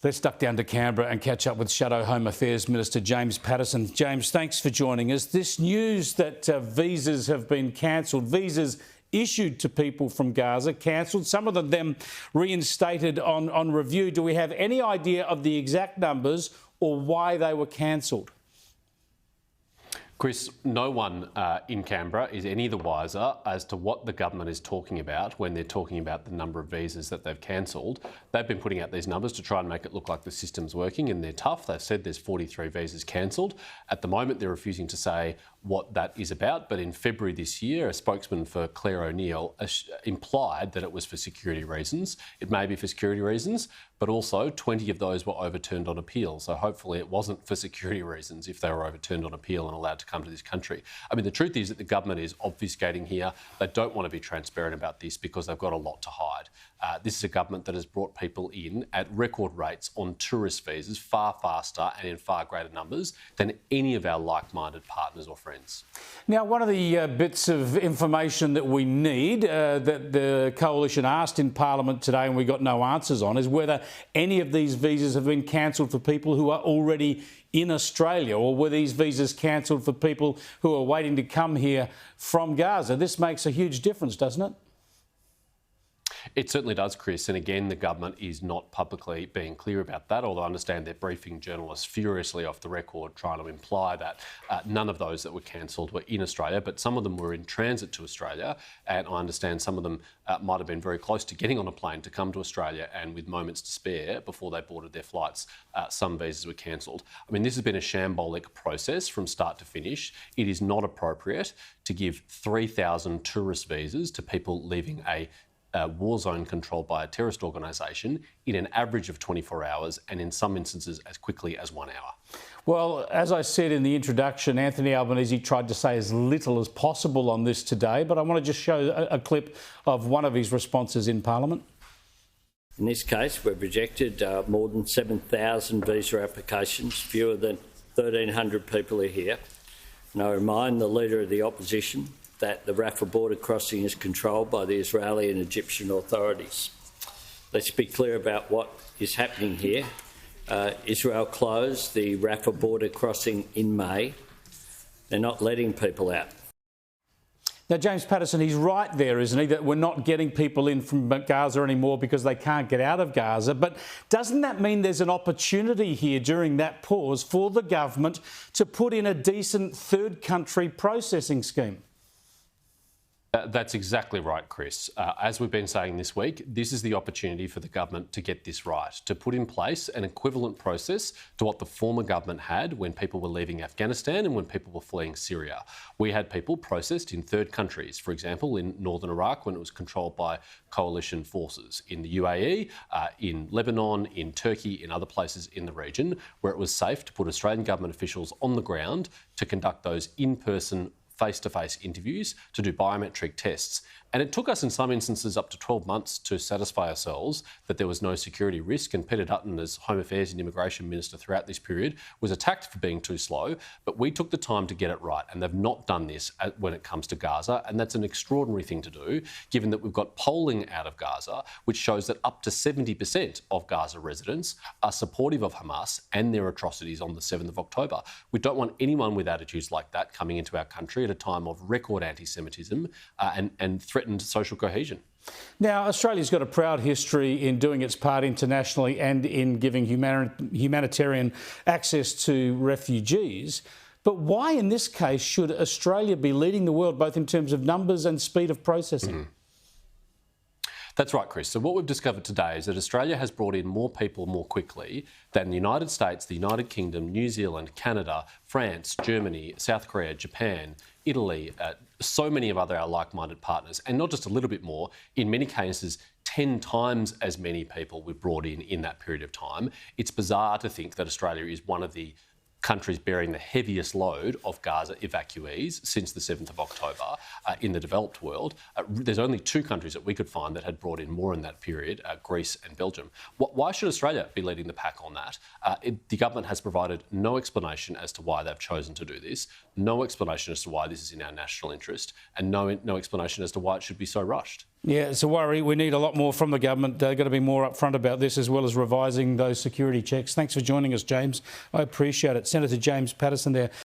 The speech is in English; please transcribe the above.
Let's duck down to Canberra and catch up with Shadow Home Affairs Minister James Paterson. James, thanks for joining us. This news that visas have been cancelled, visas issued to people from Gaza, cancelled, some of them reinstated on review. Do we have any idea of the exact numbers or why they were cancelled? Chris, no one in Canberra is any the wiser as to what the government is talking about when they're talking about the number of visas that they've cancelled. They've been putting out these numbers to try and make it look like the system's working, and they're tough. They've said there's 43 visas cancelled. At the moment, they're refusing to say what that is about, but in February this year, a spokesman for Claire O'Neill implied that it was for security reasons. It may be for security reasons, but also 20 of those were overturned on appeal. So hopefully it wasn't for security reasons if they were overturned on appeal and allowed to come to this country. I mean, the truth is that the government is obfuscating here. They don't want to be transparent about this because they've got a lot to hide. This is a government that has brought people in at record rates on tourist visas far faster and in far greater numbers than any of our like-minded partners or friends. Now, one of the bits of information that we need that the Coalition asked in Parliament today and we got no answers on is whether any of these visas have been cancelled for people who are already in Australia, or were these visas cancelled for people who are waiting to come here from Gaza? This makes a huge difference, doesn't it? It certainly does, Chris. And again, the government is not publicly being clear about that, although I understand they're briefing journalists furiously off the record, trying to imply that none of those that were cancelled were in Australia, but some of them were in transit to Australia. And I understand some of them might have been very close to getting on a plane to come to Australia, and with moments to spare before they boarded their flights, some visas were cancelled. I mean, this has been a shambolic process from start to finish. It is not appropriate to give 3,000 tourist visas to people leaving a war zone controlled by a terrorist organisation in an average of 24 hours and in some instances as quickly as 1 hour. Well, as I said in the introduction, Anthony Albanese tried to say as little as possible on this today, but I want to just show a clip of one of his responses in Parliament. In this case, we've rejected more than 7,000 visa applications. Fewer than 1,300 people are here. And I remind the Leader of the Opposition that the Rafah border crossing is controlled by the Israeli and Egyptian authorities. Let's be clear about what is happening here. Israel closed the Rafah border crossing in May. They're not letting people out. Now, James Paterson, he's right there, isn't he, that we're not getting people in from Gaza anymore because they can't get out of Gaza. But doesn't that mean there's an opportunity here during that pause for the government to put in a decent third country processing scheme? That's exactly right, Chris. As we've been saying this week, this is the opportunity for the government to get this right, to put in place an equivalent process to what the former government had when people were leaving Afghanistan and when people were fleeing Syria. We had people processed in third countries, for example, in northern Iraq when it was controlled by coalition forces, in the UAE, in Lebanon, in Turkey, in other places in the region, where it was safe to put Australian government officials on the ground to conduct those in-person face-to-face interviews, to do biometric tests. And it took us in some instances up to 12 months to satisfy ourselves that there was no security risk. And Peter Dutton, as Home Affairs and Immigration Minister throughout this period, was attacked for being too slow. But we took the time to get it right. And they've not done this when it comes to Gaza. And that's an extraordinary thing to do, given that we've got polling out of Gaza, which shows that up to 70% of Gaza residents are supportive of Hamas and their atrocities on the 7th of October. We don't want anyone with attitudes like that coming into our country at a time of record anti-Semitism and threatened social cohesion. Now, Australia's got a proud history in doing its part internationally and in giving humanitarian access to refugees. But why, in this case, should Australia be leading the world, both in terms of numbers and speed of processing? That's right, Chris. So what we've discovered today is that Australia has brought in more people more quickly than the United States, the United Kingdom, New Zealand, Canada, France, Germany, South Korea, Japan, Italy, so many of our like-minded partners, and not just a little bit more, in many cases 10 times as many people we've brought in that period of time. It's bizarre to think that Australia is one of the countries bearing the heaviest load of Gaza evacuees since the 7th of October in the developed world. There's only 2 countries that we could find that had brought in more in that period, Greece and Belgium. Why should Australia be leading the pack on that? The government has provided no explanation as to why they've chosen to do this, no explanation as to why this is in our national interest, and no explanation as to why it should be so rushed. Yeah, it's a worry. We need a lot more from the government. They've got to be more upfront about this, as well as revising those security checks. Thanks for joining us, James. I appreciate it. Senator James Paterson there.